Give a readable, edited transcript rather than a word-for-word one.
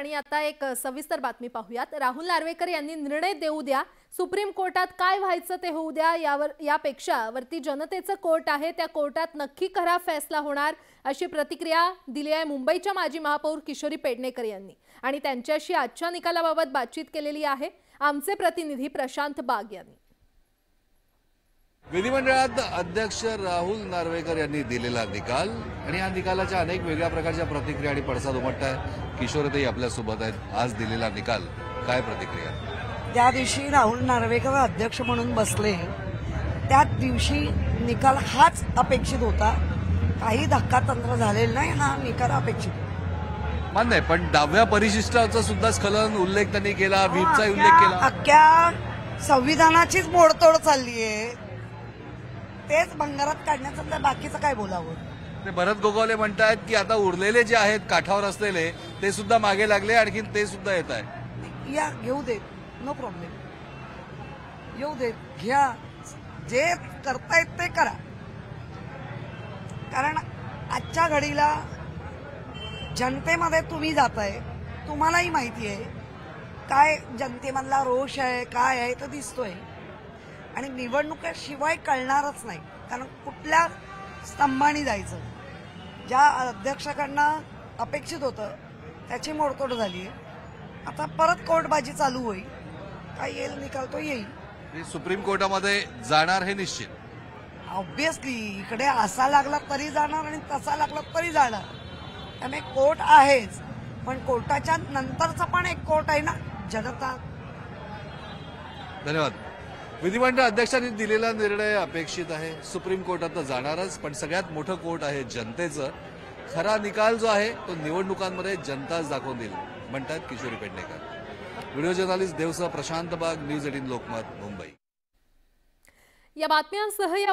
आणि आता एक सविस्तर बातमी पाहूयात। राहुल नार्वेकर यांनी निर्णय देऊ द्या, सुप्रीम कोर्टात काय व्हायचं ते होऊ द्या, यापेक्षा वरती जनतेचं कोर्ट आहे, त्या कोर्टात नक्की खरा फैसला होणार अशी प्रतिक्रिया दिली आहे मुंबईच्या माजी महापौर किशोरी पेडणेकर यांनी। आणि त्यांच्याशी आजच्या निकालाबाबत बातचीत केलेली आहे आमचे प्रतिनिधी प्रशांत बाग यांनी। विधिमंडळात अध्यक्ष राहुल नार्वेकर यांनी दिलेला निकाल आणि या निकालाच्या अनेक वेगळ्या प्रकारच्या प्रतिक्रिया आणि पडसाद उमटत आहे। किशोरताई आपल्या सोबत आहेत। आज दिलेला निकाल काय प्रतिक्रिया? त्या दिवशी राहुल नार्वेकर अध्यक्ष म्हणून बसले, त्या दिवशी निकाल हाच अपेक्षित होता। काही धक्कातंत्र झालेलं नाही, हा निकाल अपेक्षित मान्य आहे, पण 10व्या परिशिष्टाचा सुद्धा स्खलन उल्लेख त्यांनी केला, व्हीपचा उल्लेख केला। अख्ख्या संविधानाचीच मोडतोड चालली आहे, तेच भंगारात काढण्याचं तर बाकीचं काय बोलावं। ते भरत गोगावले म्हणतात की आता उरलेले जे आहेत काठावर असलेले ते सुद्धा मागे लागले, आणखीन ते सुद्धा येत आहे। या घेऊ देत, नो प्रॉब्लेम, येऊ देत, घ्या, जे करतायत ते करा। कारण आजच्या घडीला जनतेमध्ये तुम्ही जाताय, तुम्हालाही माहिती आहे काय जनतेमधला रोष आहे, काय आहे तो दिसतोय। आणि निवडणुकीशिवाय कळणारच नाही, कारण कुठल्या स्तंभाने जायचं। ज्या अध्यक्षाकडनं अपेक्षित होतं त्याची मोडतोड झाली आहे। आता परत कोर्टबाजी चालू होईल, काय येईल निकाल तो येईल। सुप्रीम कोर्टामध्ये जाणार हे निश्चित, ऑब्विसली इकडे असा लागला तरी जाणार आणि तसा लागला तरी जाणार। त्यामुळे कोर्ट आहेच, पण कोर्टाच्या नंतरचा पण एक कोर्ट आहे ना, जनता। धन्यवाद। विधिमंडळ अध्यक्षांनी दिलेला निर्णय अपेक्षित आहे, सुप्रीम कोर्टात तर जाणारच, पण सगळ्यात मोठं कोर्ट आहे जनतेचं। खरा निकाल जो आहे तो निवडणुकांमध्ये जनताच दाखवून देईल म्हणतात किशोरी पेडणेकर। व्हिडिओ जर्नलिस्ट देवसह प्रशांत बाग, न्यूज 18 लोकमत, मुंबई। या बातम्यांसह या